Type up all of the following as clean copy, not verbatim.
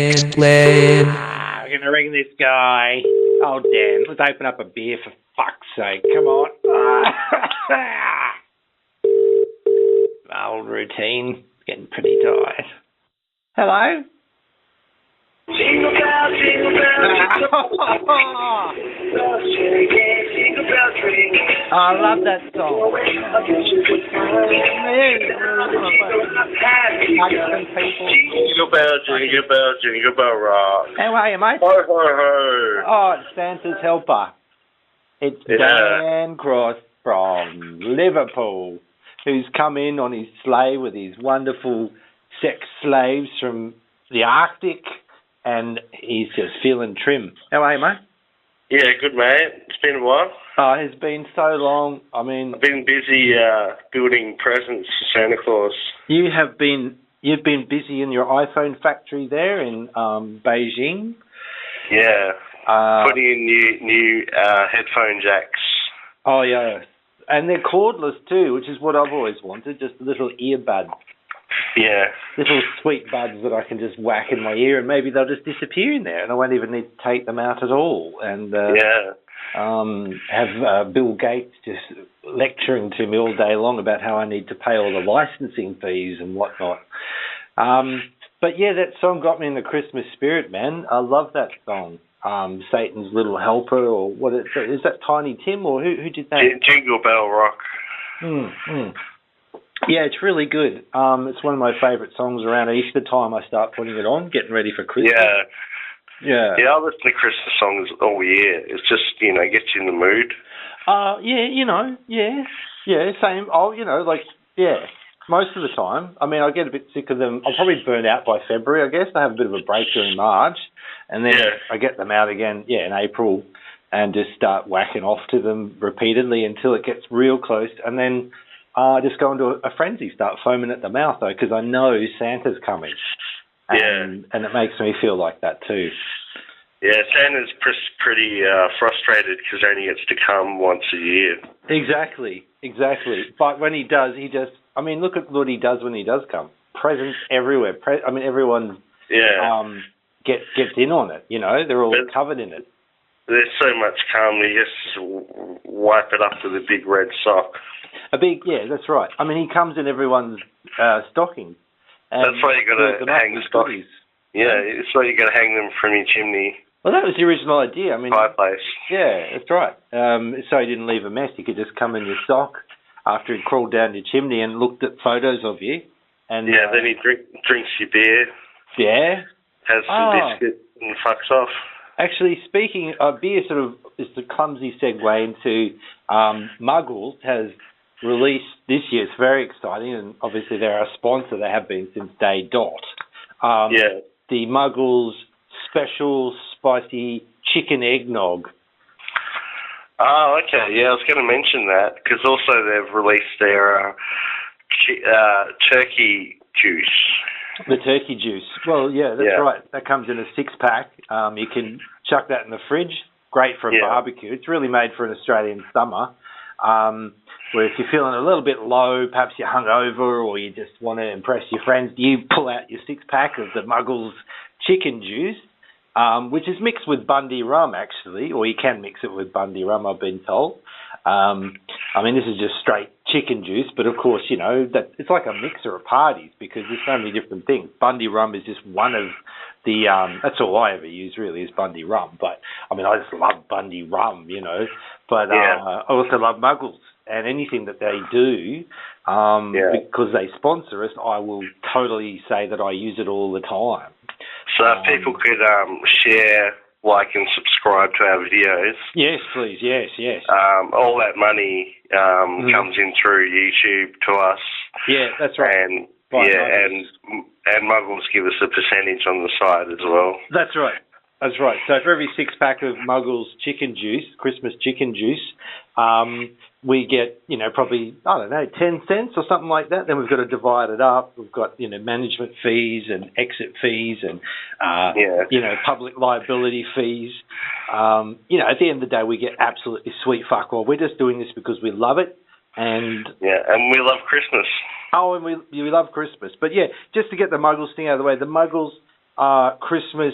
explain. We're gonna ring this guy. Oh, Dan, let's open up a beer for fuck's sake. Come on. Old routine. Getting pretty tired. Hello? Jingle bell, jingle bell, jingle bell ring. Oh, I love that song. Jingle bell, jingle bell rock. How are you, mate? Ho, ho, ho. Oh, it's Santa's helper. It's Dan Cross from Liverpool, who's come in on his sleigh with his wonderful sex slaves from the Arctic, and he's just feeling trim. How are you, mate? Yeah, good, mate. It's been a while. Oh, it's been so long. I mean, I've been busy building presents for Santa Claus. you've been busy in your iPhone factory there in Beijing. Yeah. Putting in new headphone jacks. Oh, yeah. And they're cordless too, which is what I've always wanted, just a little earbud. Yeah. Little sweet buds that I can just whack in my ear, and maybe they'll just disappear in there, and I won't even need to take them out at all. And have Bill Gates just lecturing to me all day long about how I need to pay all the licensing fees and whatnot. But yeah, that song got me in the Christmas spirit, man. I love that song. Satan's Little Helper, or what is that? Tiny Tim, or who did that? Jingle Bell Rock. Yeah, it's really good. It's one of my favourite songs around Easter time. I start putting it on, getting ready for Christmas. Yeah, I listen to Christmas songs all year. It's just, gets you in the mood. Same. Most of the time. I mean, I get a bit sick of them. I'll probably burn out by February, I guess. I have a bit of a break during March, and then I get them out again, in April, and just start whacking off to them repeatedly until it gets real close, and then I just go into a frenzy, start foaming at the mouth, though, because I know Santa's coming. And it makes me feel like that, too. Yeah, Santa's pretty frustrated because he only gets to come once a year. Exactly. But when he does, look at what he does when he does come. Presents everywhere. Everyone gets in on it, They're all covered in it. There's so much cum, you just wipe it up with a big red sock. That's right. I mean, he comes in everyone's stocking. That's why you got to hang the stockings. Yeah, that's why you got to hang them from your chimney. Well, that was the original idea. Fireplace. Yeah, that's right. So he didn't leave a mess. He could just come in your sock after he crawled down your chimney and looked at photos of you. And then he drinks your beer. Yeah. Has some biscuit and fucks off. Actually, speaking of beer, sort of is the clumsy segue into Muggles has released this year. It's very exciting, and obviously they're a sponsor. They have been since day dot. The Muggles special spicy chicken eggnog. Oh, okay. Yeah, I was going to mention that because also they've released their turkey juice. The turkey juice. Well, yeah, that's right. That comes in a 6-pack. You can chuck that in the fridge. Great for a barbecue. It's really made for an Australian summer. Where if you're feeling a little bit low, perhaps you're hungover or you just want to impress your friends, you pull out your 6-pack of the Muggles chicken juice, which is mixed with Bundy rum, actually, or you can mix it with Bundy rum, I've been told. This is just straight chicken juice, but of course, that it's like a mixer at parties because there's so many different things. Bundy rum is just one of the, that's all I ever use really is Bundy rum, but I just love Bundy rum, but I also love Muggles. And anything that they do, because they sponsor us, I will totally say that I use it all the time. So if people could share, like, and subscribe to our videos. Yes, please. Yes. All that money comes in through YouTube to us. Yeah, that's right. And Muggles give us a percentage on the side as well. That's right. So for every 6-pack of Muggles chicken juice, Christmas chicken juice, we get, probably, 10 cents or something like that. Then we've got to divide it up. We've got, management fees and exit fees and, public liability fees. At the end of the day, we get absolutely sweet fuck all. We're just doing this because we love it. And we love Christmas. Oh, and we love Christmas. But yeah, just to get the Muggles thing out of the way, the Muggles Christmas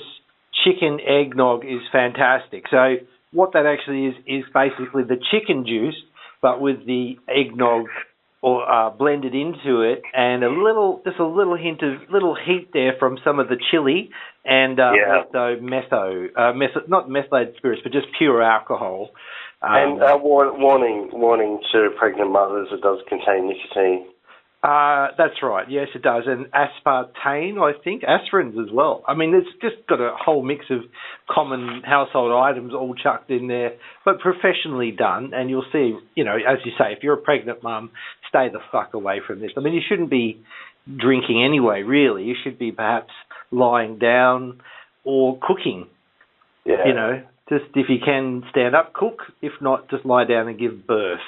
chicken eggnog is fantastic. So what that actually is basically the chicken juice, but with the eggnog or blended into it, and little heat there from some of the chili and also not methylated spirits, but just pure alcohol. And warning to pregnant mothers, it does contain nicotine. That's right. Yes, it does. And aspartame, I think. Aspirins as well. I mean, it's just got a whole mix of common household items all chucked in there, but professionally done. And you'll see, as you say, if you're a pregnant mum, stay the fuck away from this. I mean, you shouldn't be drinking anyway, really. You should be perhaps lying down or cooking. Yeah. Just if you can stand up, cook. If not, just lie down and give birth.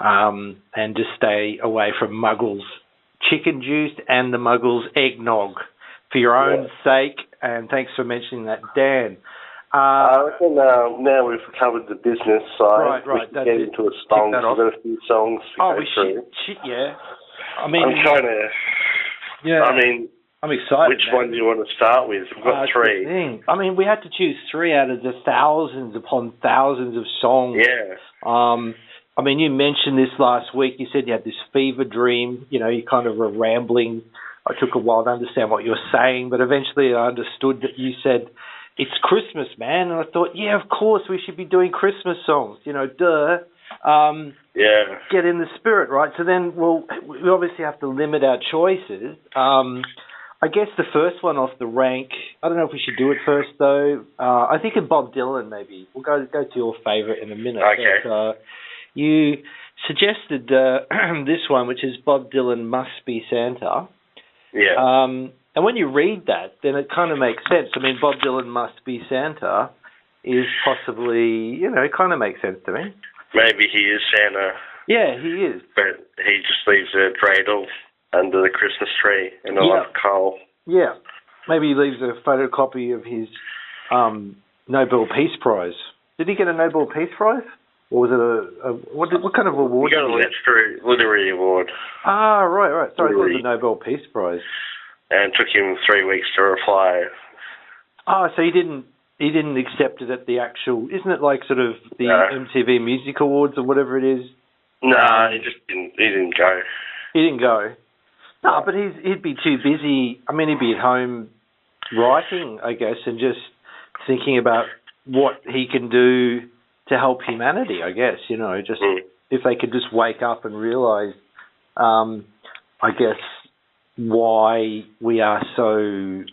And just stay away from Muggles chicken juice and the Muggles eggnog for your own sake. And thanks for mentioning that, Dan. I reckon now we've covered the business side. Right. We should get into a song. We've got a few songs to go through. Yeah. I mean, I'm trying to... Yeah. I mean... I'm excited. Which one do you want to start with? We've got three. I mean, we had to choose three out of the thousands upon thousands of songs. Yeah. I mean, you mentioned this last week. You said you had this fever dream. You kind of were rambling. I took a while to understand what you were saying, but eventually I understood that you said, it's Christmas, man. And I thought, yeah, of course, we should be doing Christmas songs. Duh. Get in the spirit, right? So then, we obviously have to limit our choices. I guess the first one off the rank, I don't know if we should do it first, though. I think in Bob Dylan, maybe. We'll go to your favourite in a minute. Okay. But, you suggested this one, which is Bob Dylan Must Be Santa. Yeah. And when you read that, then it kind of makes sense. I mean, Bob Dylan Must Be Santa is possibly, it kind of makes sense to me. Maybe he is Santa. Yeah, he is. But he just leaves a dreidel under the Christmas tree and a lot of coal. Yeah. Maybe he leaves a photocopy of his Nobel Peace Prize. Did he get a Nobel Peace Prize? Or was it what kind of award? He got a literary award. Ah, right. Sorry, it was a Nobel Peace Prize. And it took him 3 weeks to reply. Oh, so he didn't accept it at the actual... Isn't it like sort of the MTV Music Awards or whatever it is? No, he didn't go. He didn't go. No, but he'd be too busy. I mean, he'd be at home writing, I guess, and just thinking about what he can do to help humanity, I guess, if they could just wake up and realise, I guess, why we are so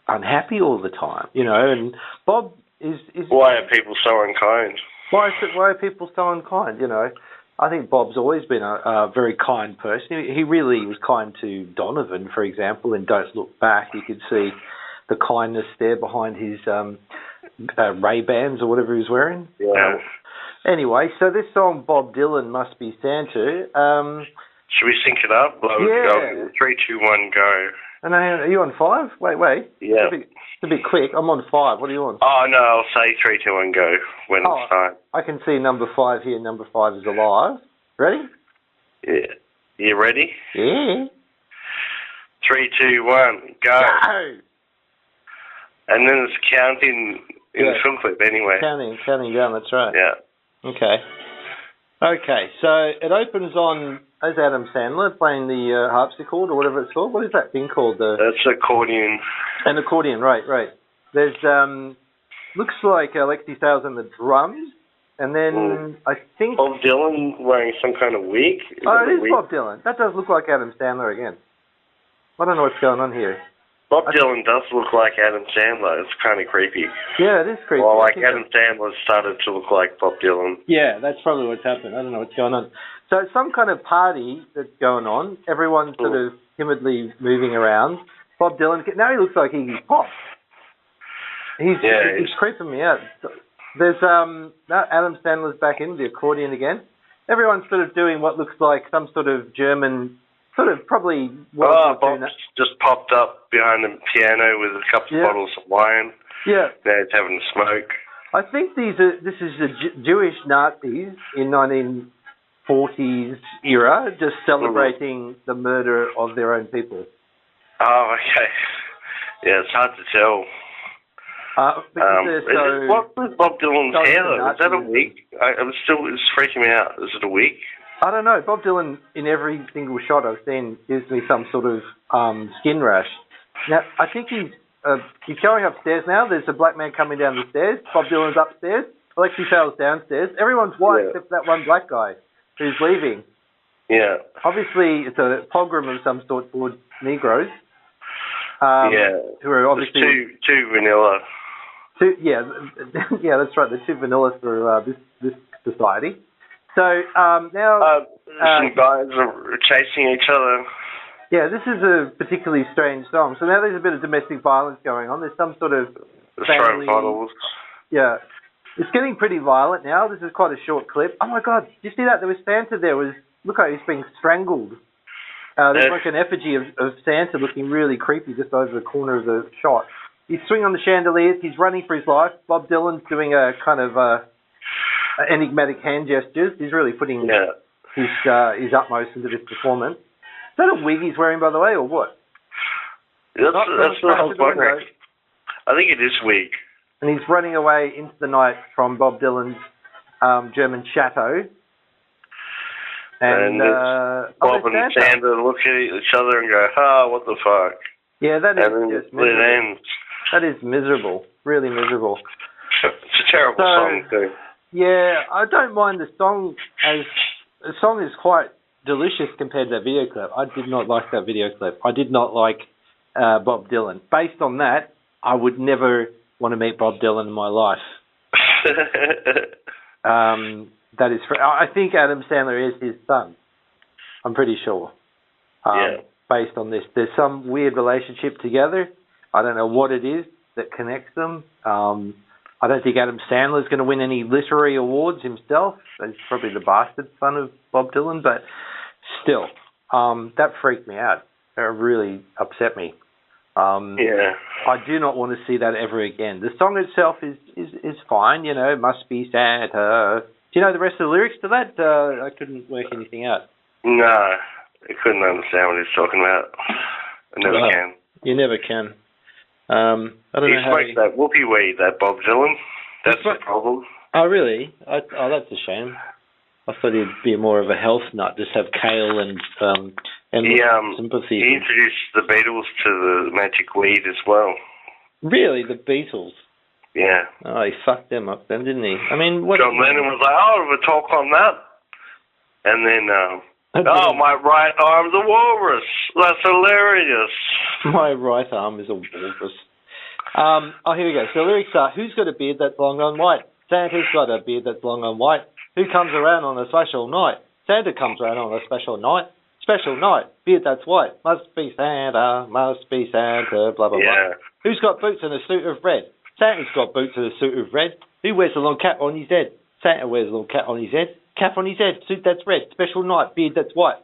unhappy all the time, and Bob is... Why are people so unkind? Why are people so unkind, I think Bob's always been a very kind person. He really was kind to Donovan, for example, in Don't Look Back. You could see the kindness there behind his Ray-Bans or whatever he was wearing. Yeah. Anyway, so this song, Bob Dylan Must Be Santa. Should we sync it up? Yeah. 3, 2, 1, go. And are you on 5? Wait. Yeah. It's a bit quick. I'm on 5. What are you on? Oh, no, I'll say 3, 2, 1, go when it's time. I can see number 5 here. Number 5 is alive. Ready? Yeah. You ready? Yeah. 3, 2, 1, go. Go! And then it's counting in the film clip anyway. Counting down, that's right. Yeah. Okay, so it opens on, as Adam Sandler playing the harpsichord or whatever it's called. What is that thing called? That's accordion. An accordion, right. There's, looks like Alexi Sales on the drums, and then I think... Bob Dylan wearing some kind of wig? It is Bob Dylan. That does look like Adam Sandler again. I don't know what's going on here. Bob Dylan does look like Adam Sandler. It's kind of creepy. Yeah, it is creepy. Well, Adam Sandler started to look like Bob Dylan. Yeah, that's probably what's happened. I don't know what's going on. So it's some kind of party that's going on. Everyone's sort of timidly moving around. Bob Dylan, now he looks like Iggy Pop. He's creeping me out. There's now Adam Sandler's back in the accordion again. Everyone's sort of doing what looks like some sort of German... Sort of probably... Bob's just popped up behind the piano with a couple of bottles of wine. Yeah. Now he's having a smoke. I think this is the Jewish Nazis in 1940 40s era, just celebrating the murder of their own people. Oh, okay. Yeah, it's hard to tell. What was Bob Dylan's hair, though? Is that a wig? It's freaking me out. Is it a wig? I don't know. Bob Dylan, in every single shot I've seen, gives me some sort of skin rash. Now, I think he's going upstairs now. There's a black man coming down the stairs. Bob Dylan's upstairs. Alexi Sale's downstairs. Everyone's white except that one black guy who's leaving. Yeah. Obviously, it's a pogrom of some sort toward Negroes. Who are obviously too vanilla. Yeah, that's right. The two vanillas for this society. So now some guys are chasing each other. Yeah, this is a particularly strange song. So now there's a bit of domestic violence going on. There's some sort of family. Yeah, it's getting pretty violent now. This is quite a short clip. Oh my God, did you see that? There was Santa there. Look like he's being strangled. There's like an effigy of Santa looking really creepy just over the corner of the shot. He's swinging on the chandeliers. He's running for his life. Bob Dylan's doing a kind of enigmatic hand gestures. He's really putting his utmost into this performance. Is that a wig he's wearing, by the way, or what? That's what I was wondering. I think it is wig. And he's running away into the night from Bob Dylan's German chateau. And Bob and Santa look at each other and go, what the fuck? Yeah, that is just miserable. It ends. That is miserable. Really miserable. It's a terrible song, too. Yeah, I don't mind the song. The song is quite delicious compared to that video clip. I did not like that video clip. I did not like Bob Dylan. Based on that, I would never want to meet Bob Dylan in my life. That is, I think Adam Sandler is his son. I'm pretty sure. Based on this, there's some weird relationship together. I don't know what it is that connects them. I don't think Adam Sandler's going to win any literary awards himself. He's probably the bastard son of Bob Dylan, but still, that freaked me out. It really upset me. I do not want to see that ever again. The song itself is fine, you know, it must be Santa. Do you know the rest of the lyrics to that? I couldn't work anything out. No, I couldn't understand what he's talking about. I never can. You never can. I don't know how he smokes that whoopee weed, that Bob Dylan. That's the problem. Oh, really? That's a shame. I thought he'd be more of a health nut, just have kale and sympathy. He introduced the Beatles to the magic weed as well. Really? The Beatles? Yeah. Oh, he fucked them up then, didn't he? I mean, John Lennon was like, we'll talk on that. And then, my right arm's a walrus. That's hilarious. My right arm is a walrus. Here we go. So the lyrics are, who's got a beard that's long and white? Santa's got a beard that's long and white. Who comes around on a special night? Santa comes around on a special night. Special night, beard that's white. Must be Santa, blah, blah, blah. Who's got boots and a suit of red? Santa's got boots and a suit of red. Who wears a long cap on his head? Santa wears a long cap on his head. Cap on his head, suit that's red. Special night, beard that's white.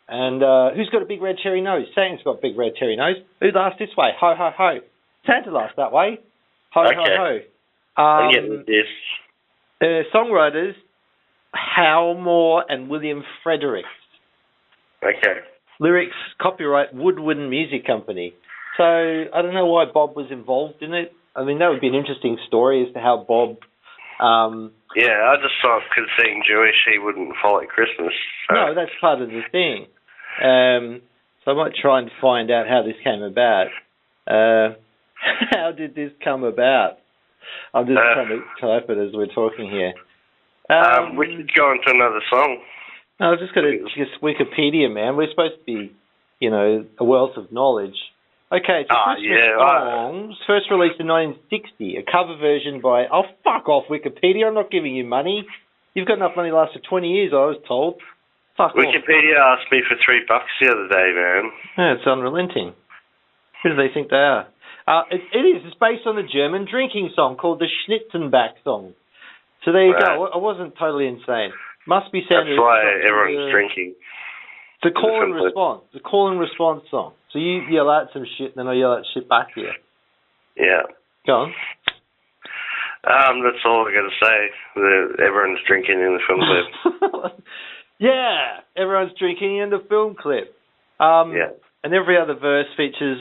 And who's got a big red cherry nose? Santa's got a big red cherry nose. Who laughs this way? Ho, ho, ho. Santa laughs that way. Ho, ho, ho. I'm getting this. Songwriters, Hal Moore and William Fredericks. Okay. Lyrics, copyright, Woodward Music Company. So I don't know why Bob was involved in it. I mean, that would be an interesting story as to how Bob... I just thought because being Jewish, he wouldn't follow Christmas. So. No, that's part of the thing. So I might try and find out how this came about. How did this come about? I'm just trying to type it as we're talking here. We should go on to another song. I was just going to just Wikipedia, man. We're supposed to be, a wealth of knowledge. Okay, so Christmas songs, first released in 1960, a cover version by... Oh, fuck off, Wikipedia. I'm not giving you money. You've got enough money to last for 20 years, I was told. Fuck Wikipedia off. asked me for $3 the other day, man. Yeah, it's unrelenting. Who do they think they are? It is. It's based on a German drinking song called the Schnitzenbach song. So there you go. I wasn't totally insane. Must be Santa. That's why everyone's drinking. It's a call and response. It's a call and response song. So you yell out some shit, and then I yell out shit back to you. Yeah. Go on. That's all I got to say. Everyone's drinking in the film clip. Yeah, everyone's drinking in the film clip. And every other verse features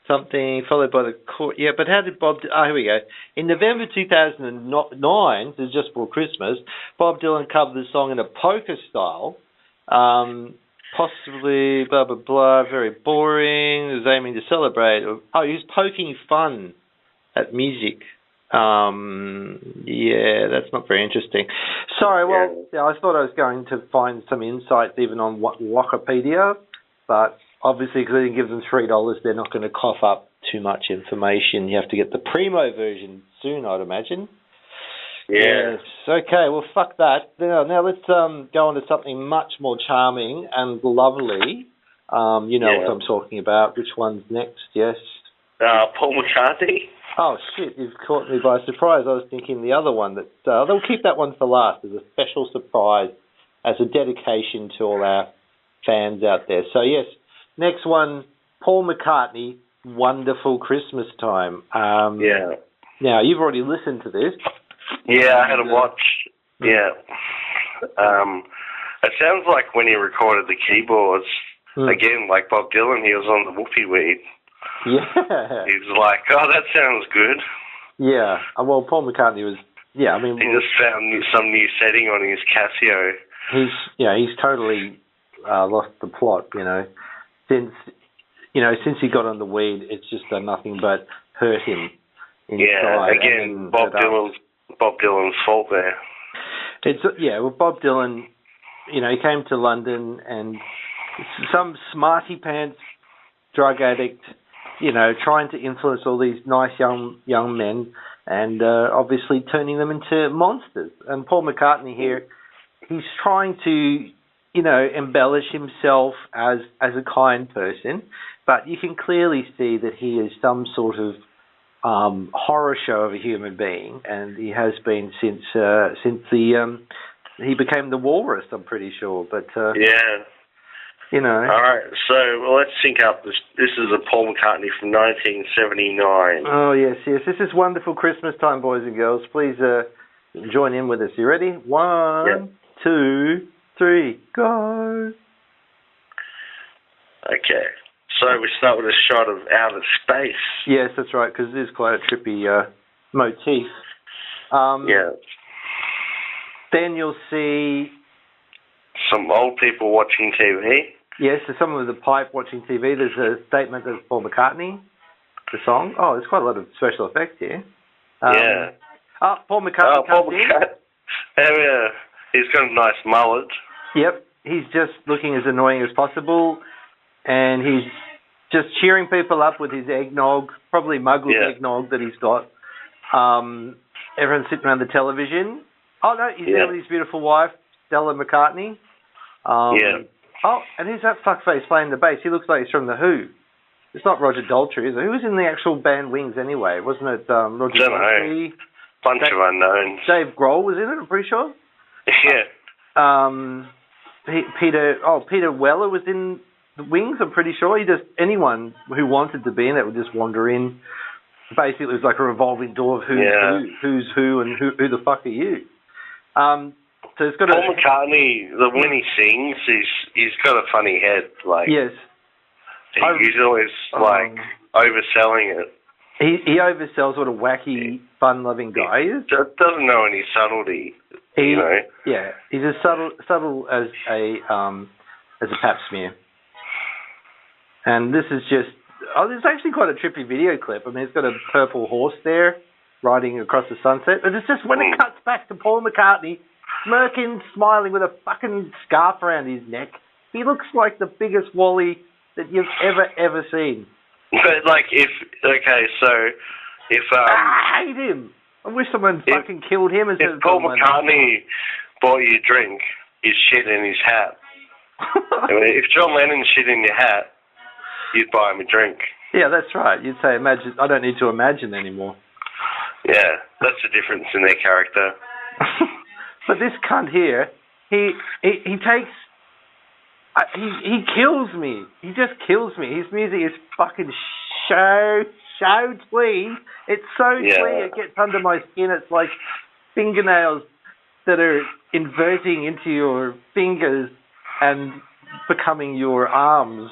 something followed by the chorus. Yeah, but how did Bob... here we go. In November 2009, this is just before Christmas, Bob Dylan covered the song in a polka style. Possibly, blah, blah, blah, very boring. He was aiming to celebrate. He was poking fun at music. Yeah, that's not very interesting. Sorry, well, I thought I was going to find some insights even on Wikipedia, but obviously because I didn't give them $3, they're not going to cough up too much information. You have to get the primo version soon, I'd imagine. Yeah. Yes. Okay, well, fuck that. Now let's go on to something much more charming and lovely. You know what I'm talking about. Which one's next? Yes. Paul McCartney. Oh, shit, you've caught me by surprise. I was thinking the other one. They'll keep that one for last as a special surprise, as a dedication to all our fans out there. So, yes, next one, Paul McCartney, Wonderful Christmas Time. Now, you've already listened to this. Yeah, I had to watch. Yeah. It sounds like when he recorded the keyboards, again, like Bob Dylan, he was on the whoopee weed. Yeah. He was like, oh, that sounds good. Yeah. Well, Paul McCartney was, he just found some new setting on his Casio. He's totally lost the plot, Since he got on the weed, it's just done nothing but hurt him inside. Yeah, again, Bob Dylan's fault there. Bob Dylan, he came to London and some smarty pants drug addict, trying to influence all these nice young men and obviously turning them into monsters. And Paul McCartney here, he's trying to, embellish himself as a kind person, but you can clearly see that he is some sort of horror show of a human being, and he has been since he became the Walrus, I'm pretty sure. But All right, so let's sync up. This is a Paul McCartney from 1979. Oh, yes. This is Wonderful Christmas Time, boys and girls. Please join in with us. You ready? 1, 2, 3, go. Okay. So we start with a shot of outer space. Yes, that's right, because it is quite a trippy motif. Then you'll see some old people watching TV. Yes, there's someone with a pipe watching TV. There's a statement that Paul McCartney, the song. Oh, there's quite a lot of special effects here. Paul McCartney comes in. He's got a nice mullet. Yep, he's just looking as annoying as possible, and he's just cheering people up with his eggnog, probably Muggles eggnog that he's got. Everyone's sitting around the television. Oh, no, he's there with his beautiful wife, Stella McCartney. Oh, and who's that fuckface playing the bass? He looks like he's from The Who. It's not Roger Daltrey, is it? Who was in the actual band Wings anyway? Wasn't it Roger Daltrey? Bunch of unknowns. Dave Grohl was in it, I'm pretty sure. Yeah. Peter Weller was in the Wings, I'm pretty sure. Anyone who wanted to be in it would just wander in. Basically, it was like a revolving door of who's who, and who the fuck are you? So it's got Paul McCartney, when he sings, he's got a funny head. Yes. He's always overselling it. He oversells what a wacky, fun-loving guy is. He doesn't know any subtlety. Yeah, he's as subtle as a pap smear. And this is just... this is actually quite a trippy video clip. I mean, it's got a purple horse there riding across the sunset. But it's just when it cuts back to Paul McCartney, smirking, smiling with a fucking scarf around his neck, he looks like the biggest Wally that you've ever seen. But, I hate him. I wish someone fucking killed him. If Paul McCartney bought you a drink, he'd shit in his hat. I mean, if John Lennon shit in your hat, you'd buy him a drink. Yeah, that's right. You'd say, imagine. I don't need to imagine anymore. Yeah, that's the difference in their character. But this cunt here, he takes... he kills me. He just kills me. His music is fucking so twee. It's so twee, it gets under my skin. It's like fingernails that are inverting into your fingers and becoming your arms.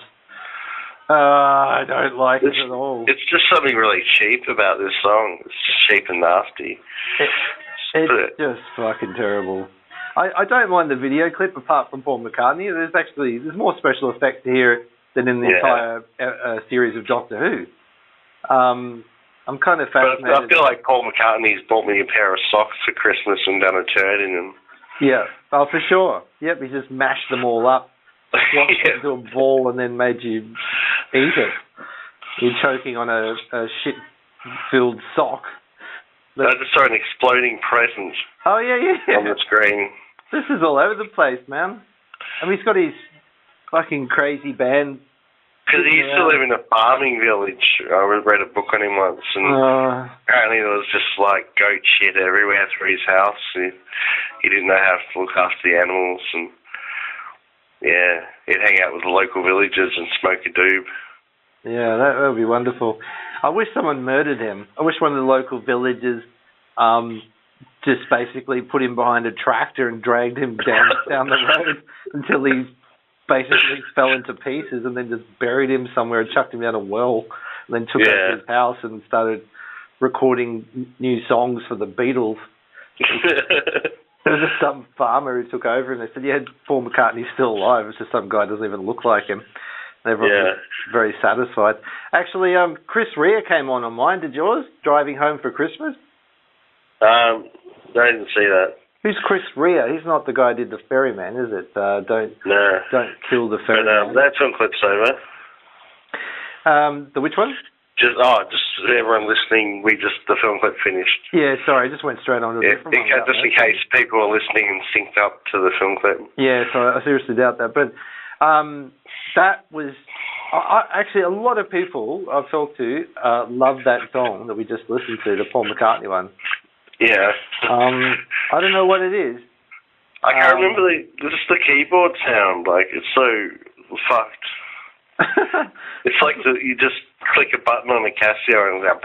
I don't like it at all. It's just something really cheap about this song. It's cheap and nasty. It's just fucking terrible. I don't mind the video clip apart from Paul McCartney. There's more special effects here than in the entire series of Doctor Who. I'm kind of fascinated. But I feel like Paul McCartney's bought me a pair of socks for Christmas and done a turd in them. Yeah, oh, for sure. Yep, he just mashed them all up, swapped it into a ball, and then made you eat it. You're choking on a shit-filled sock. I just saw an exploding present on the screen. This is all over the place, man. I mean, he's got his fucking crazy band. Because he used to live in a farming village. I read a book on him once, and apparently there was just like goat shit everywhere through his house. He didn't know how to look after the animals, and he'd hang out with the local villagers and smoke a doob. Yeah, that would be wonderful. I wish someone murdered him. I wish one of the local villagers just basically put him behind a tractor and dragged him down the road until he basically fell into pieces, and then just buried him somewhere and chucked him down a well, and then took him to his house and started recording new songs for the Beatles. There was just some farmer who took over, and they said, Paul McCartney's still alive. It's just some guy who doesn't even look like him. And everyone was very satisfied. Actually, Chris Rea came on mine. Did yours? Driving home for Christmas? I didn't see that. Who's Chris Rea? He's not the guy who did the Ferryman, is it? Don't kill the Ferryman. That film clip's over. The which one? Just everyone listening. The film clip finished. Yeah, sorry, I just went straight on to a different one. Just in case people are listening and synced up to the film clip. Yeah, so I seriously doubt that. But that was actually a lot of people I've talked to love that song that we just listened to, the Paul McCartney one. Yeah. I don't know what it is. I can't remember just the keyboard sound. Like, it's so fucked. It's like you just click a button on a Casio and go.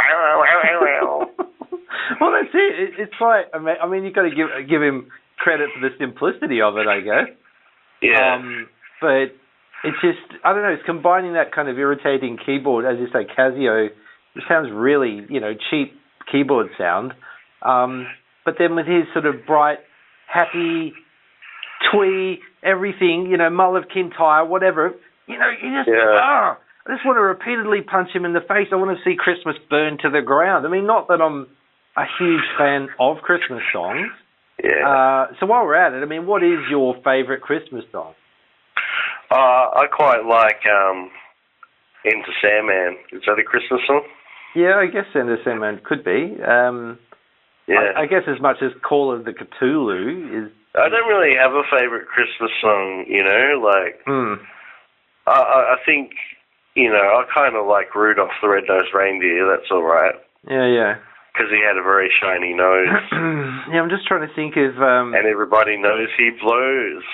Well, that's it. It's like, I mean, you've got to give him credit for the simplicity of it, I guess. Yeah. But it's just, I don't know, it's combining that kind of irritating keyboard, as you say, Casio. It sounds really, cheap keyboard sound. But then with his sort of bright, happy, twee, everything, Mull of Kintyre, whatever, you just, I just want to repeatedly punch him in the face. I want to see Christmas burn to the ground. I mean, not that I'm a huge fan of Christmas songs. Yeah. So while we're at it, I mean, what is your favourite Christmas song? I quite like Enter Sandman. Is that a Christmas song? Yeah, I guess Enter Sandman could be. I guess as much as Call of the Cthulhu is... I don't really have a favourite Christmas song, I think, I kind of like Rudolph the Red-Nosed Reindeer, that's all right. Yeah. Because he had a very shiny nose. Yeah, I'm just trying to think of... and everybody knows he blows.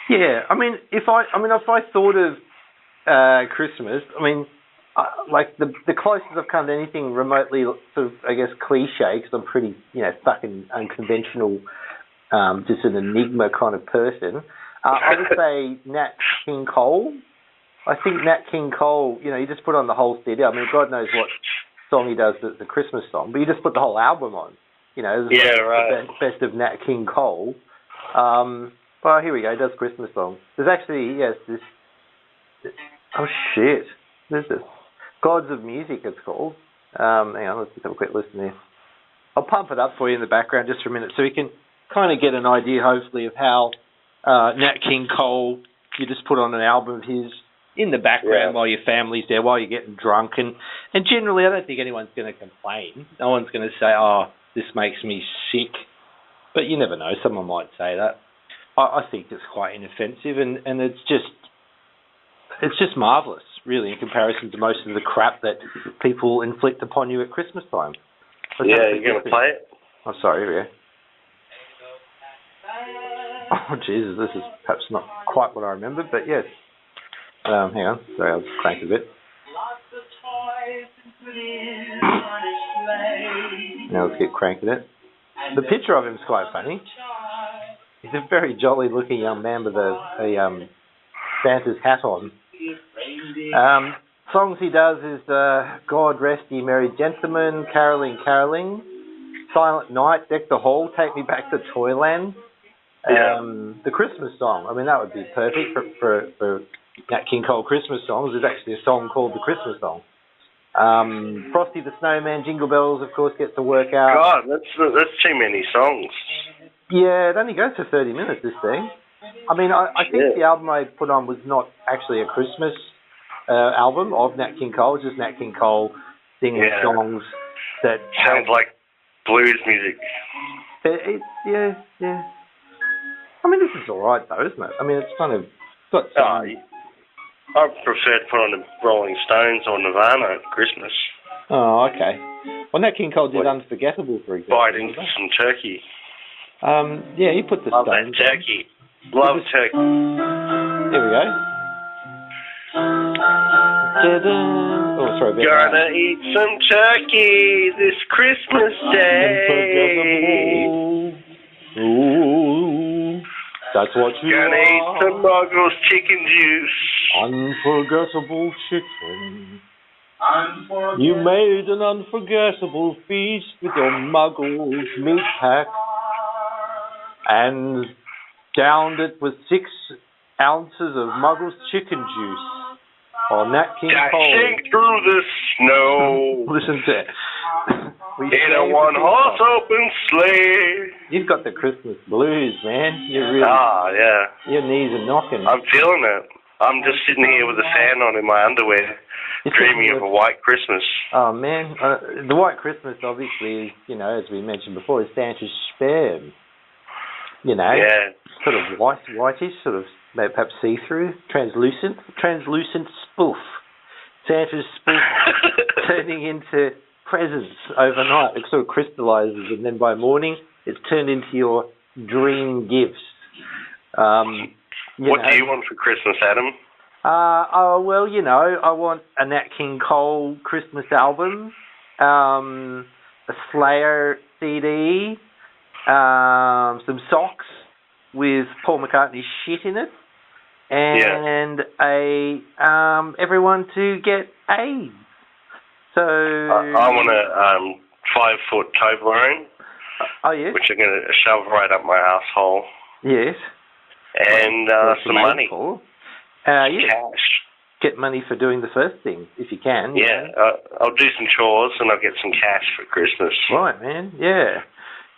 Yeah, I mean, if I thought of Christmas, I mean... like the closest I've come to anything remotely sort of, I guess, cliche, because I'm pretty, fucking unconventional, just an enigma kind of person. I would say Nat King Cole. I think Nat King Cole, you just put on the whole CD. I mean, God knows what song he does that's the Christmas song, but you just put the whole album on. The best of Nat King Cole. Well, here we go. He does Christmas songs. There's actually, this. Oh shit! There's this. Gods of Music, it's called. Hang on, let's just have a quick listen here. I'll pump it up for you in the background just for a minute so we can kind of get an idea, hopefully, of how Nat King Cole, you just put on an album of his in the background while your family's there, while you're getting drunk. And generally, I don't think anyone's going to complain. No one's going to say, this makes me sick. But you never know, someone might say that. I think it's quite inoffensive, and it's just marvellous, really, in comparison to most of the crap that people inflict upon you at Christmas time. You're going to play it? Oh, sorry, here we go. Oh, Jesus, this is perhaps not quite what I remembered, but yes. Hang on, sorry, I'll just crank a bit. Now let's get cranking it. The picture of him is quite funny. He's a very jolly-looking young man with a Santa's hat on. Songs he does is God Rest Ye Merry Gentlemen, Caroling, Caroling, Silent Night, Deck the Hall, Take Me Back to Toyland, the Christmas song. I mean, that would be perfect for Nat King Cole Christmas songs. There's actually a song called the Christmas song. Frosty the Snowman, Jingle Bells, of course, gets to work out. God, that's too many songs. Yeah, it only goes for 30 minutes, this thing. I mean, I think the album I put on was not actually a Christmas album of Nat King Cole. It's just Nat King Cole singing songs that... Sounds like blues music. Yeah. I mean, this is all right, though, isn't it? I mean, it's kind of... got some... I prefer to put on the Rolling Stones or Nirvana at Christmas. Oh, okay. Well, Nat King Cole did Unforgettable, for example. Bite into some turkey. Yeah, he put the Love Stones that turkey. Love turkey. Here we go. Oh, sorry. Gonna eat some turkey this Christmas day. Ooh, that's what you Gonna eat some Muggles chicken juice. Unforgettable chicken. You made an unforgettable feast with your Muggles meat pack and downed it with 6 ounces of Muggles chicken juice. Or Nat King Cole. Dashing through the snow. Listen to it. In a one-horse open sleigh. You've got the Christmas blues, man. You're really... yeah. Your knees are knocking. I'm feeling it. I'm just sitting here with a fan on in my underwear, dreaming of a white Christmas. Oh, man. The white Christmas, obviously, is, as we mentioned before, is Santa's sperm. Sort of whitish, sort of maybe perhaps see-through, translucent spoof. Santa's spoof turning into presents overnight. It sort of crystallizes, and then by morning, it's turned into your dream gifts. What do you want for Christmas, Adam? I want a Nat King Cole Christmas album, a Slayer CD, some socks with Paul McCartney's shit in it, and everyone to get AIDS. So I want a 5-foot Toblerone. Oh yes. Which I'm going to shove right up my asshole. Yes. And some money. Cash. Get money for doing the first thing, if you can. Yeah, I'll do some chores and I'll get some cash for Christmas. Right, man, yeah.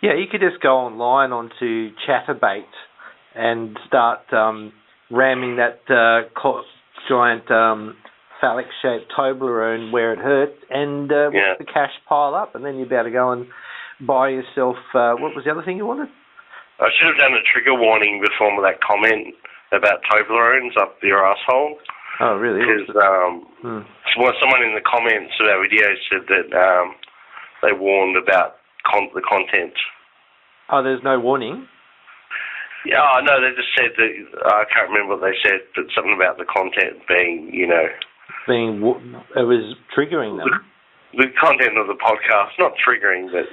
Yeah, you could just go online onto Chatterbait and start ramming that giant phallic-shaped Toblerone where it hurts and watch the cash pile up, and then you'd be able to go and buy yourself... what was the other thing you wanted? I should have done a trigger warning before that comment about Toblerones up your asshole. Oh, really? Because someone in the comments of our video said that they warned about the content. Oh, there's no warning? Yeah, no, they just said that, I can't remember what they said, but something about the content being, it was triggering them. The content of the podcast, not triggering, but,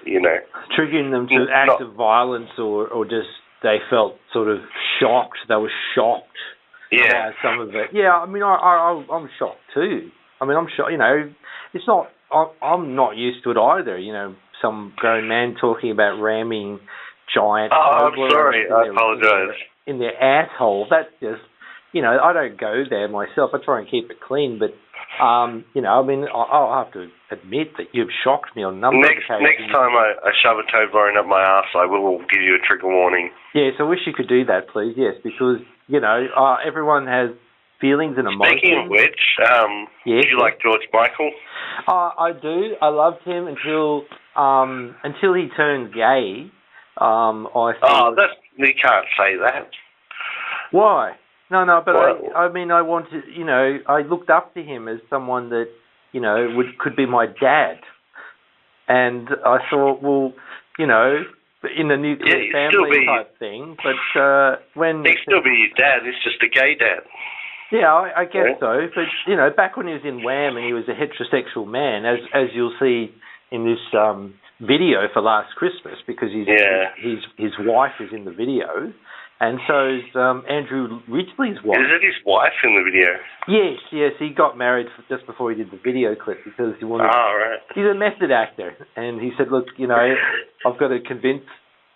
Triggering them to acts of violence or just they felt sort of shocked. They were shocked by some of it. Yeah, I mean, I'm shocked too. I mean, I'm shocked, it's not, I'm not used to it either, some grown man talking about ramming giant... Oh, I'm sorry, I apologise. In their asshole, that's just, I don't go there myself. I try and keep it clean, but... I mean, I'll have to admit that you've shocked me on a number of occasions. Next time I shove a Toblerone up my arse, I will give you a trigger warning. Yes, I wish you could do that, please, yes, because, everyone has feelings and emotions. Speaking of which, do you like George Michael? I do. I loved him until he turned gay. You can't say that. Why? No, but I wanted, I looked up to him as someone that, could be my dad. And I thought, well, in the nuclear family type thing, but when... He'd still be your dad, it's just a gay dad. Yeah, I guess so. But, back when he was in Wham and he was a heterosexual man, as you'll see in this video for Last Christmas, because his wife is in the video, And so's Andrew Ridgely's wife. Is it his wife in the video? Yes. He got married just before he did the video clip because he wanted... Oh, right. He's a method actor. And he said, look, I've got to convince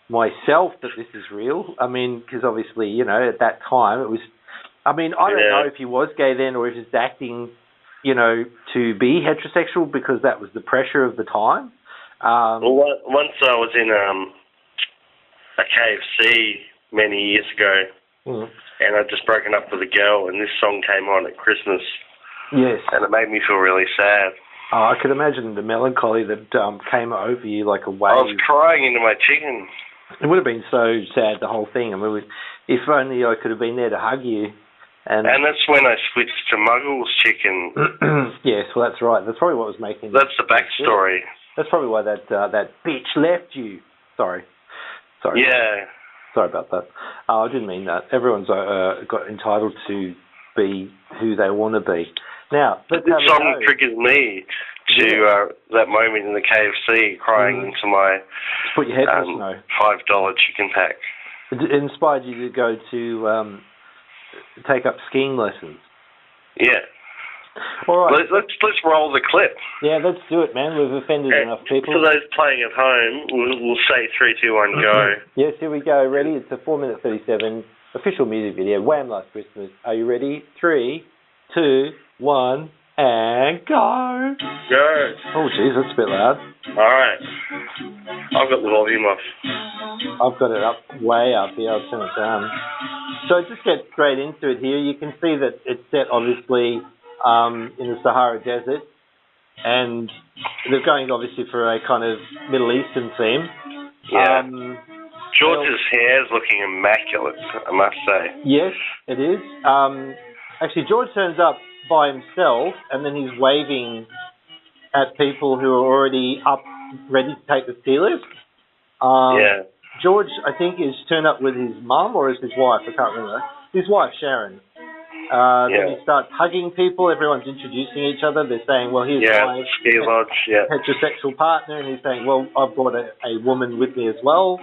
myself that this is real. I mean, because obviously, at that time it was... I mean, I don't know if he was gay then or if he's acting, to be heterosexual because that was the pressure of the time. Well, once I was in a KFC many years ago, and I'd just broken up with a girl, and this song came on at Christmas. Yes. And it made me feel really sad. Oh, I could imagine the melancholy that came over you like a wave. I was crying into my chicken. It would have been so sad, the whole thing. I mean, if only I could have been there to hug you. And that's when I switched to Muggles chicken. Yes, well, that's right. That's probably what was making... That's the backstory. That's probably why that bitch left you. Sorry. Yeah. Sorry about that. I didn't mean that. Everyone's got entitled to be who they want to be. Now, this song triggers me to that moment in the KFC crying into my put your head in the snow. $5 chicken pack. It inspired you to go to take up skiing lessons. Yeah. All right. Let's roll the clip. Yeah, let's do it, man. We've offended enough people. For those playing at home, we'll say 3, 2, 1, go. Yes, here we go. Ready? It's a 4-minute 37 official music video. Wham! Last Christmas. Are you ready? 3, 2, 1, and go. Go. Oh, jeez, that's a bit loud. All right. I've got the volume off. I've got it up, way up here. I'll turn it down. So just get straight into it here. You can see that it's set, obviously, in the Sahara Desert, and they're going obviously for a kind of Middle Eastern theme. Yeah. George's hair is looking immaculate, I must say. Yes, it is. Actually, George turns up by himself, and then he's waving at people who are already up, ready to take the ski lift. George, I think, is turned up with his mum, or is his wife? I can't remember. His wife, Sharon. Then he starts hugging people. Everyone's introducing each other. They're saying, well, here's my ski lodge, heterosexual partner. And he's saying, well, I've brought a woman with me as well.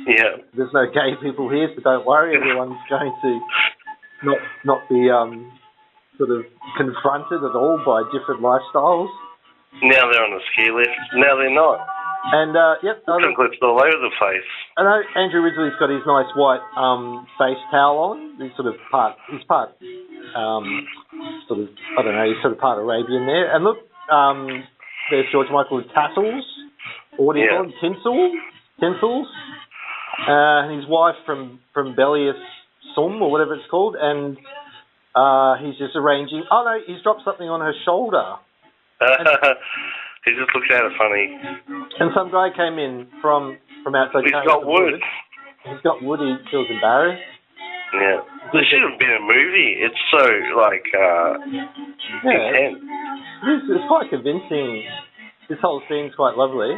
Yeah. There's no gay people here, so don't worry. Everyone's going to not be sort of confronted at all by different lifestyles. Now they're on the ski lift. Now they're not. And, Different clips all over the place. I know Andrew Ridgely's got his nice white face towel on. He's sort of part Arabian there. And look, there's George Michael with tassels. Or what do you call them? Tinsels. And his wife from Bellius Sum, or whatever it's called. And he's just arranging... Oh, no, he's dropped something on her shoulder. He just looks at it funny. And some guy came in from outside. He's got wood. He's got wood. He feels embarrassed. Yeah. This should have been a movie. It's so, intense. It's quite convincing. This whole scene's quite lovely.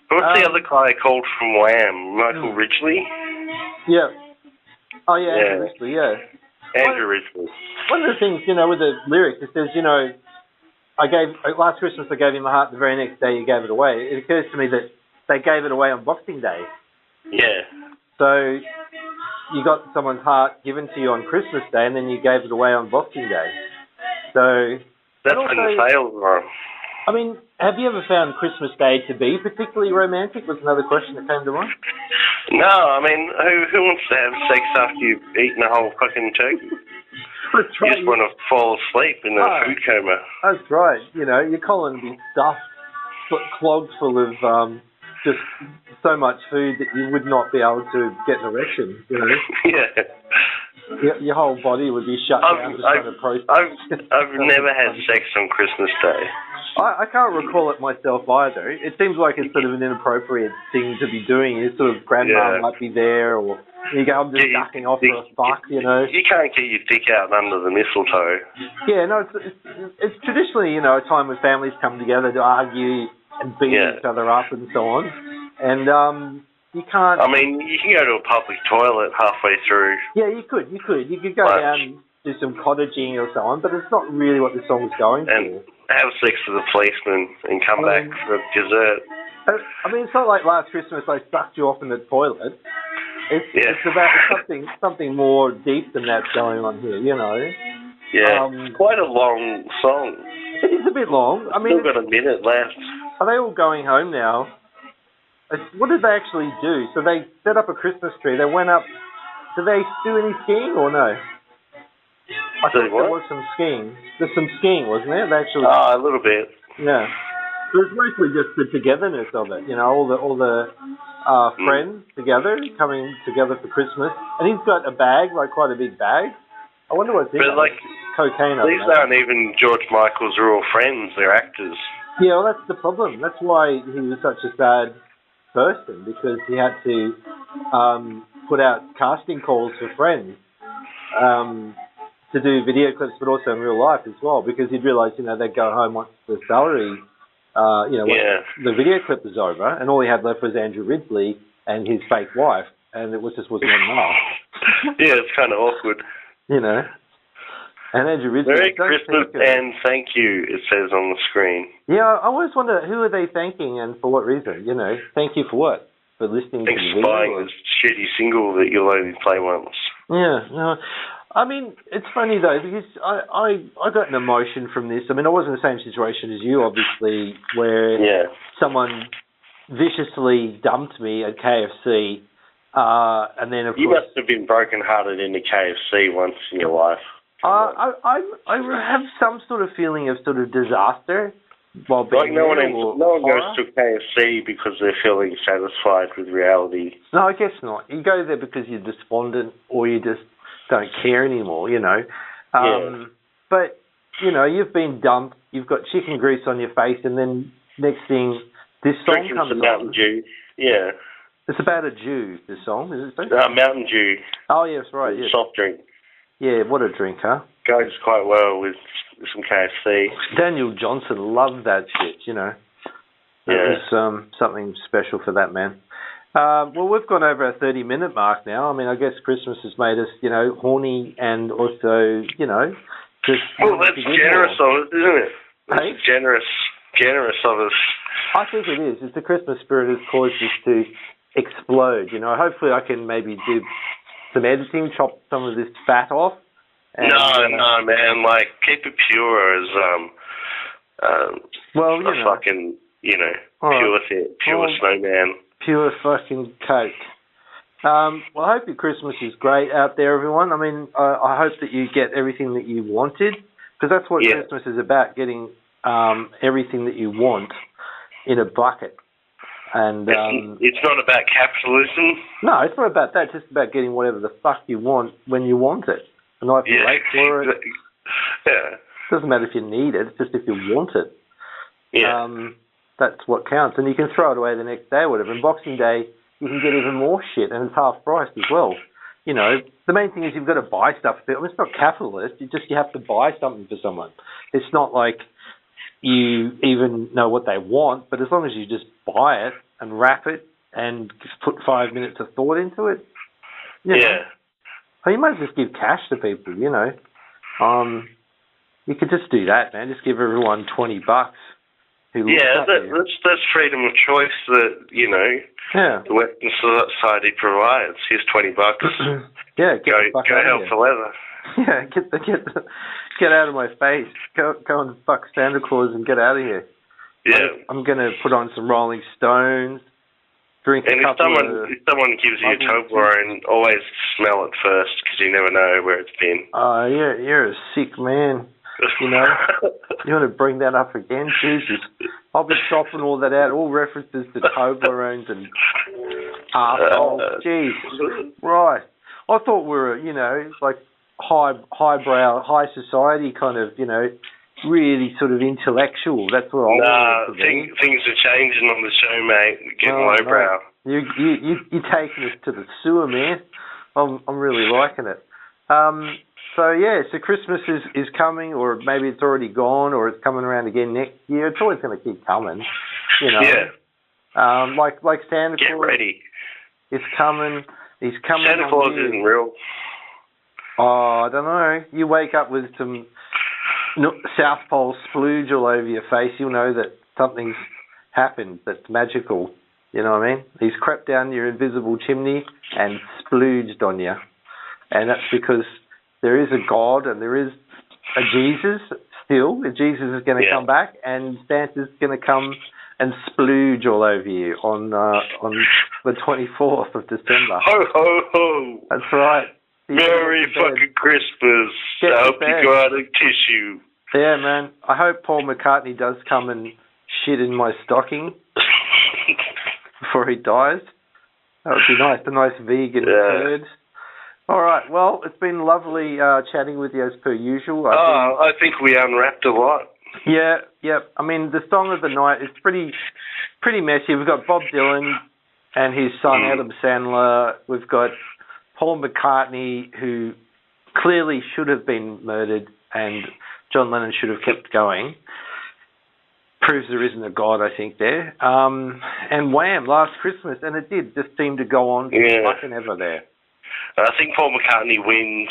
What's the other guy called from Wham? Michael Ridgely? Yeah. Oh, yeah, Andrew Ridgely, Andrew Ridgely. One of the things, with the lyrics, it says, last Christmas I gave you my heart, the very next day you gave it away. It occurs to me that they gave it away on Boxing Day. Yeah. So you got someone's heart given to you on Christmas Day and then you gave it away on Boxing Day. So that's when the sales were. I mean, have you ever found Christmas Day to be particularly romantic? Was another question that came to mind. No, I mean, who wants to have sex after you've eaten a whole fucking turkey? That's right. You just want to fall asleep in a food coma. That's right. Your colon would be stuffed, clogged full of just so much food that you would not be able to get an erection. Yeah. Your whole body would be shut down just trying to process. I've never had sex on Christmas Day. I can't recall it myself either. It seems like it's sort of an inappropriate thing to be doing. It's sort of grandma might be there, or you go, I'm just ducking off for a fuck, You can't get your dick out under the mistletoe. Yeah, no, it's traditionally, a time when families come together to argue and beat each other up and so on. And you can't... I mean, you can go to a public toilet halfway through. Yeah, you could. You could go down and do some cottaging or so on, but it's not really what the song's going for. Have sex with a policeman and come back for dessert. I mean, it's not like last Christmas I sucked you off in the toilet. It's about something more deep than that's going on here, you know. Yeah, quite a long song. It is a bit long. I mean, still got a minute left. Are they all going home now? What did they actually do? So they set up a Christmas tree. They went up. Did they do any skiing or no? I thought there was some skiing. There's some skiing, wasn't there? They actually. A little bit. Yeah. So it's mostly just the togetherness of it. You know, all the friends together, coming together for Christmas. And he's got a bag, like quite a big bag. I wonder what's in it. But like, cocaine. These aren't even George Michael's real friends. They're actors. Yeah, well, that's the problem. That's why he was such a sad person, because he had to put out casting calls for friends to do video clips, but also in real life as well, because he'd realised, you know, they'd go home once the salary, the video clip was over, and all he had left was Andrew Ridley and his fake wife, and it just wasn't enough. Yeah, it's kind of awkward. You know. And Andrew Ridley. Merry Christmas and thank you, it says on the screen. Yeah, I always wonder, who are they thanking and for what reason? You know, thank you for what? For listening to the video? Thanks for buying this shitty single that you'll only play once. Yeah, no. I mean, it's funny though, because I got an emotion from this. I mean, I was in the same situation as you, obviously, where someone viciously dumped me at KFC, and then of course... You must have been broken-hearted into KFC once in your life. I have some sort of feeling of sort of disaster while being no one goes to KFC because they're feeling satisfied with reality. No, I guess not. You go there because you're despondent or you just don't care anymore, you know. But, you know, you've been dumped, you've got chicken grease on your face, and then next thing, this song comes on. Mountain Dew. Yeah. It's about a Jew, this song, is it? Mountain Dew. Oh, yes, right. Yes. Soft drink. Yeah, what a drink, huh? Goes quite well with some KFC. Daniel Johnson loved that shit, you know. It was something special for that man. Well, we've gone over our 30-minute mark now. I mean, I guess Christmas has made us, you know, horny and also, you know, just... Well, that's generous of us, isn't it? That's generous of us. I think it is. It's the Christmas spirit has caused us to explode, you know. Hopefully I can maybe do some editing, chop some of this fat off. And, no, man. Like, keep it pure as well, you know, fucking, you know, pure snowman. Pure fucking coke. Well, I hope your Christmas is great out there, everyone. I mean, I hope that you get everything that you wanted, because that's what Christmas is about, getting everything that you want in a bucket. And it's not about capitalism. No, it's not about that. It's just about getting whatever the fuck you want when you want it. And not if you wait for it. Yeah. It doesn't matter if you need it. It's just if you want it. Yeah. That's what counts. And you can throw it away the next day or whatever. And Boxing Day, you can get even more shit, and it's half price as well. You know, the main thing is you've got to buy stuff. I mean, it's not capitalist. You have to buy something for someone. It's not like you even know what they want, but as long as you just buy it and wrap it and just put 5 minutes of thought into it, you know, you might just give cash to people, you know. You could just do that, man. Just give everyone $20. That's freedom of choice that, you know, the Western society provides. Here's $20. Go hell for leather. Yeah, get out of my face. Go and fuck Santa Claus and get out of here. Yeah. I'm going to put on some Rolling Stones, drink a couple of... if someone gives you a Toblerone, always smell it first, because you never know where it's been. You're a sick man. You know, you want to bring that up again? Jesus. I'll be chopping all that out, all references to Toblerones and arseholes. Jeez. Right. I thought we were, you know, like highbrow, high society kind of, you know, really sort of intellectual. That's what I wanted to be. Things are changing on the show, mate. We're getting lowbrow. You're taking us to the sewer, man. I'm really liking it. So Christmas is coming, or maybe it's already gone, or it's coming around again next year. It's always going to keep coming, you know. Yeah. Like Santa Claus. Get ready. It's coming. He's coming. Santa Claus isn't real. Oh, I don't know. You wake up with some South Pole splooge all over your face, you'll know that something's happened that's magical, You know what I mean? He's crept down your invisible chimney and splooged on you. And that's because there is a God and there is a Jesus still. Jesus is going to come back, and Santa's going to come and splooge all over you on the 24th of December. Ho, ho, ho. That's right. Merry fucking Christmas. I hope you go out and kiss you. Yeah, man. I hope Paul McCartney does come and shit in my stocking before he dies. That would be nice. A nice vegan turd. All right. Well, it's been lovely chatting with you as per usual. I think we unwrapped a lot. Yeah. I mean, the song of the night is pretty messy. We've got Bob Dylan and his son Adam Sandler. We've got Paul McCartney, who clearly should have been murdered, and John Lennon should have kept going. Proves there isn't a God, I think, there. And Wham! Last Christmas, and it did just seem to go on fucking ever there. I think Paul McCartney wins.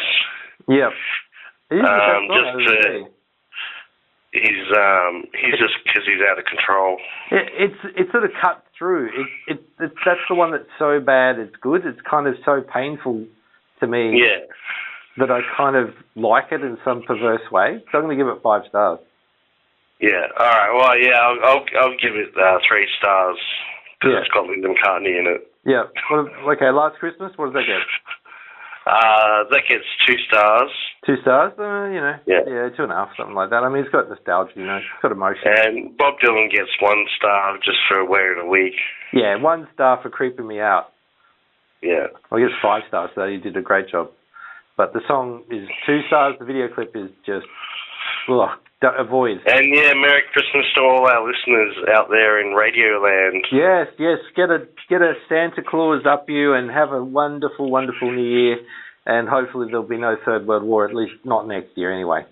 Yep. He's just because he's out of control. It sort of cut through. That's the one that's so bad it's good. It's kind of so painful to me that I kind of like it in some perverse way. So I'm going to give it 5 stars. Yeah. All right. Well, yeah, I'll give it 3 stars because it's got Linda McCartney in it. Yeah. Okay. Last Christmas, what does that get? That gets 2 stars. 2 stars? Yeah, 2.5, something like that. I mean, it's got nostalgia, it's got emotion. And Bob Dylan gets 1 star just for wearing a wig. Yeah, 1 star for creeping me out. Yeah. I guess 5 stars, so you did a great job. But the song is 2 stars. The video clip is just, avoid. And Merry Christmas to all our listeners out there in Radio Land. Yes. Get a Santa Claus up you and have a wonderful, wonderful New Year. And hopefully there'll be no Third World War, at least not next year anyway.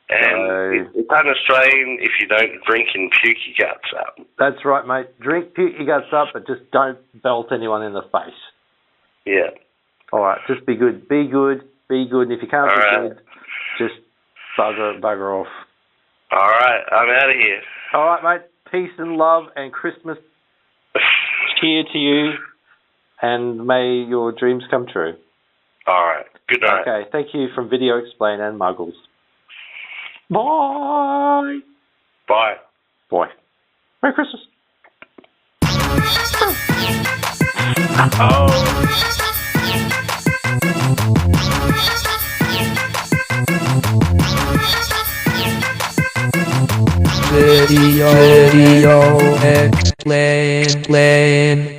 And it's un-Australian if you don't drink and puke your guts up. That's right, mate. Drink, puke your guts up, but just don't belt anyone in the face. Yeah. All right, just be good. Be good. And if you can't be good, just bugger off. All right, I'm out of here. All right, mate. Peace and love and Christmas cheer to you, and may your dreams come true. All right. Good night. Okay. Thank you from Video Explain and Muggles. Bye. Bye. Bye. Merry Christmas. Video Explain.